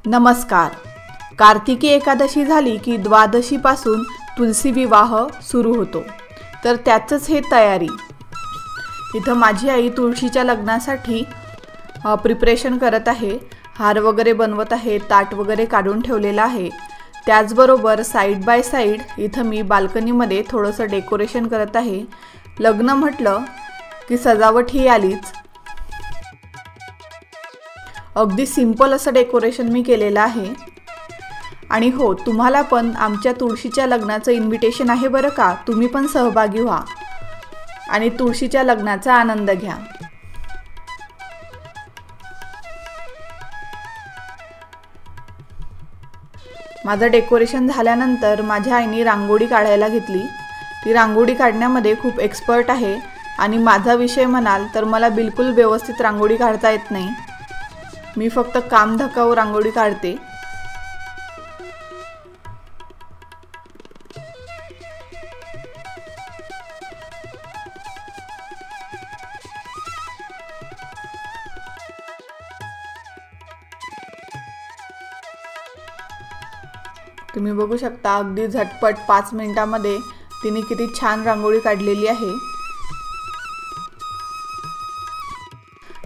नमस्कार। कार्तिकी एकादशी झाली की द्वादशीपासून तुलसी विवाह सुरू होतो, तर त्याचंच हे तयारी। इथं माझी आई तुळशीच्या लग्नासाठी प्रिपरेशन करत आहे, हार वगैरे बनवत आहे, ताट वगैरे काढून ठेवलेलं आहे। त्याचबरोबर साइड बाय साइड इथं मी बाल्कनीमध्ये थोडंसं डेकोरेशन करत आहे। लग्न म्हटलं की सजावट ही आलीच। अगदी सिंपल असं डेकोरेशन मी केलेलं आहे। आणि हो, तुम्हाला पण आमच्या तुळशीच्या लग्नाचं इन्व्हिटेशन आहे बरं का। तुम्ही पण सहभागी व्हा आणि तुळशीच्या लग्नाचा आनंद घ्या। माझं डेकोरेशन झाल्यानंतर माझ्या आईने रांगोळी काढायला घेतली। ती रांगोळी काढण्यामध्ये खूप एक्सपर्ट आहे आणि माझा विषय म्हणाल तर मला बिलकुल व्यवस्थित रांगोळी काढता येत नाही। मी फक्त काम धकाऊ रांगोळी काढते। तुम्ही बघू शकता अगदी झटपट 5 मिनिटांमध्ये तिने किती छान रांगोळी काढलेली आहे।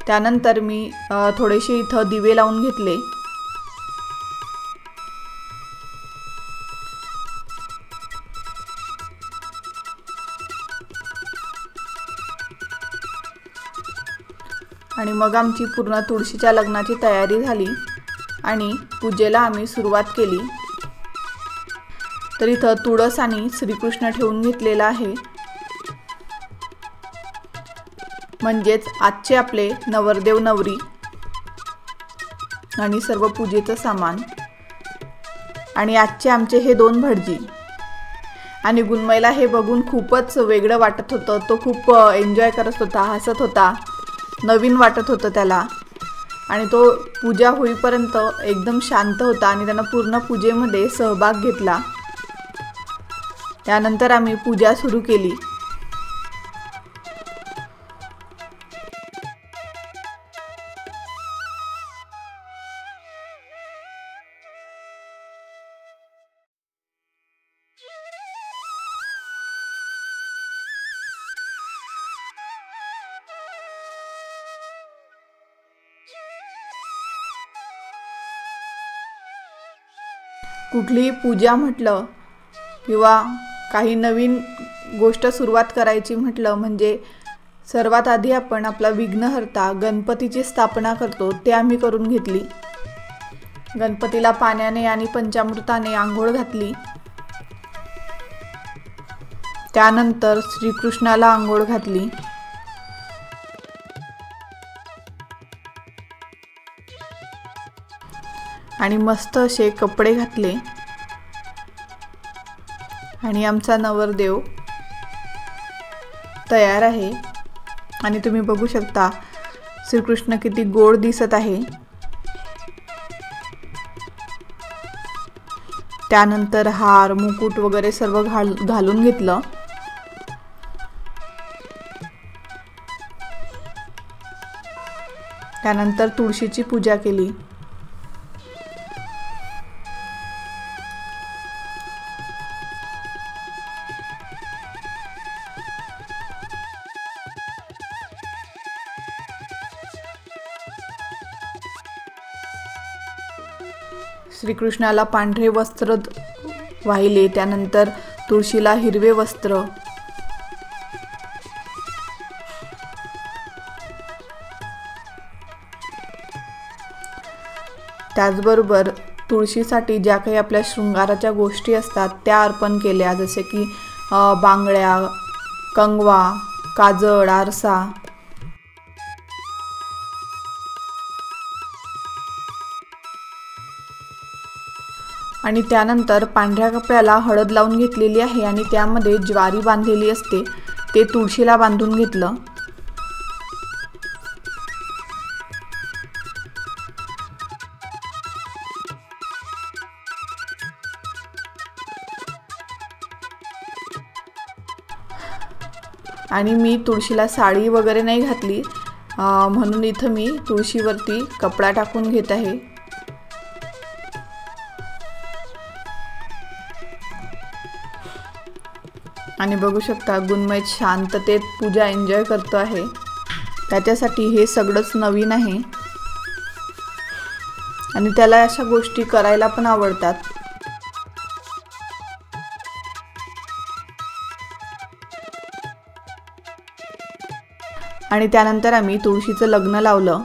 त्यानंतर मी थोडेसे इथं दिवे लावून घेतले। आणि मग आमची पूर्ण तुळशीच्या लग्नाची तयारी झाली आणि पूजेला आम्ही सुरुवात केली। तर इथं तुळस आणि श्रीकृष्ण ठेवून घेतलेला आहे, म्हणजेच आजचे आपले नवरदेव नवरी आणि सर्व पूजेचं सामान। आणि आजचे आमचे हे 2 भटजी। आणि गुणमयला हे बघून खूपच वेगळं वाटत होतं। तो खूप एन्जॉय करत होता, हसत होता, नवीन वाटत होतं त्याला। आणि तो पूजा होईपर्यंत एकदम शांत होता आणि त्यानं पूर्ण पूजेमध्ये सहभाग घेतला। त्यानंतर आम्ही पूजा सुरू केली। कुठलीही पूजा म्हटलं किंवा काही नवीन गोष्ट सुरुवात करायची म्हटलं म्हणजे सर्वात आधी आपण आपला विघ्नहर्ता गणपतीची स्थापना करतो, ते आम्ही करून घेतली। गणपतीला पाण्याने आणि पंचामृताने आंघोळ घातली। त्यानंतर श्रीकृष्णाला आंघोळ घातली। आणि मस्त असे कपडे घातले आणि आमचा नवरदेव तयार आहे। आणि तुम्ही बघू शकता श्रीकृष्ण किती गोड दिसत आहे। त्यानंतर हार मुकुट वगैरे सर्व घालून घेतलं। त्यानंतर तुळशीची पूजा केली। श्रीकृष्णाला पांढरे वस्त्र वाहिले, त्यानंतर तुळशीला हिरवे वस्त्र। त्याचबरोबर तुळशीसाठी ज्या काही आपल्या शृंगाराच्या गोष्टी असतात त्या अर्पण केल्या, जसे की बांगड्या, कंगवा, काजळ, आरसा। आणि त्यानंतर पांढऱ्या कपड्याला हळद लावून घेतलेली आहे आणि त्यामध्ये ज्वारी बांधलेली असते, ते तुळशीला बांधून घेतलं। आणि मी तुळशीला साडी वगैरे नाही घातली, म्हणून इथं मी तुळशीवरती कपडा टाकून घेत आहे। आणि बघू शकता गुणमय शांततेत पूजा एन्जॉय करतो आहे। त्याच्यासाठी हे सगळंच नवीन आहे आणि त्याला अशा गोष्टी करायला पण आवडतात। आणि त्यानंतर आम्ही तुळशीचं लग्न लावलं।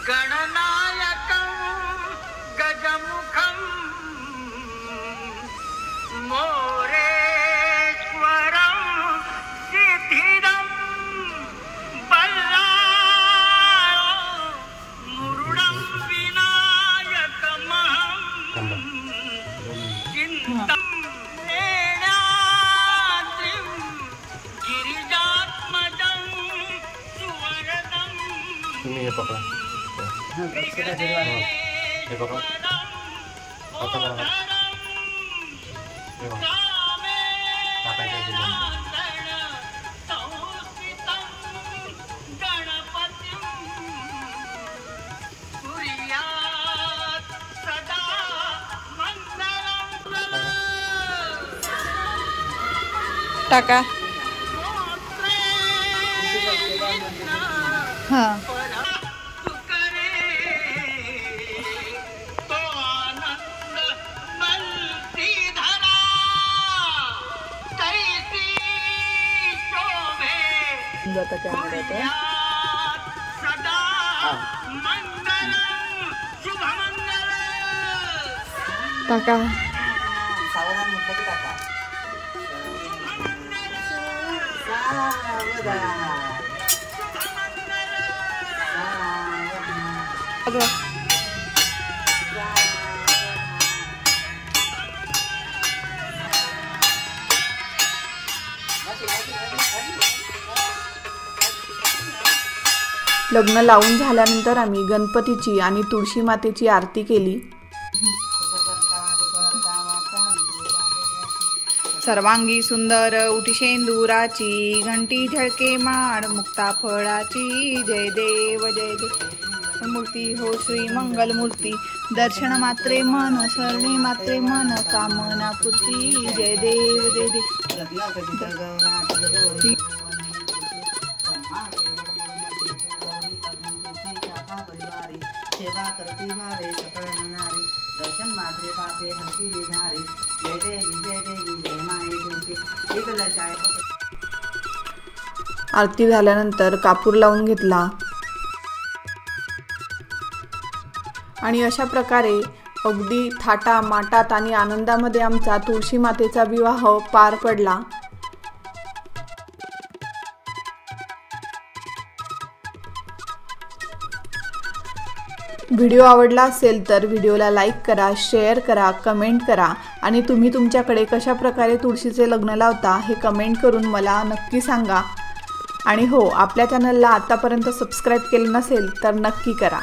गणनायकं गजमुखं मोरेश्वरं सिद्धिदं बल्लाळो मुरुडं विनायकमहं चिन्तं नेण्याद्रिं गिरिजात्मजं सुवरदं। तुम्ही हे पकडा, हे पकडा, टाका। हाँ जाता कॅमेरा टाका। सावधान म्हटलं की टाका। लग्न लावून झाल्यानंतर आम्ही गणपतीची आणि तुळशी मातेची आरती केली। सर्वांगी सुंदर उठी शेंदुराची, घंटी झळके माड मुक्ता फळाची, जय देव मूर्ती हो श्री मंगल मूर्ती, दर्शन मात्रे मन शरणे मात्रे मन, कामना पूर्ती, जय देव सेवा करती भावे सकळ मनारी, दर्शन मात्रे पापे हंसी विधारी, जय देवी जय माये तुमची एकला चाय। आरती झाल्यानंतर कापूर लावून घेतला आणि अशा प्रकारे अगदी थाटा माटात आणि आनंदामध्ये आमचा तुळशी मातेचा विवाह पार पडला। व्हिडिओ आवडला असेल तर व्हिडिओला लाईक करा, शेअर करा, कमेंट करा आणि तुम्ही तुमच्याकडे कशा प्रकारे तुळशीचे लग्न लावता हे कमेंट करून मला नक्की सांगा। आणि हो, आपल्या चॅनलला आतापर्यंत सबस्क्राईब केलं नसेल तर नक्की करा।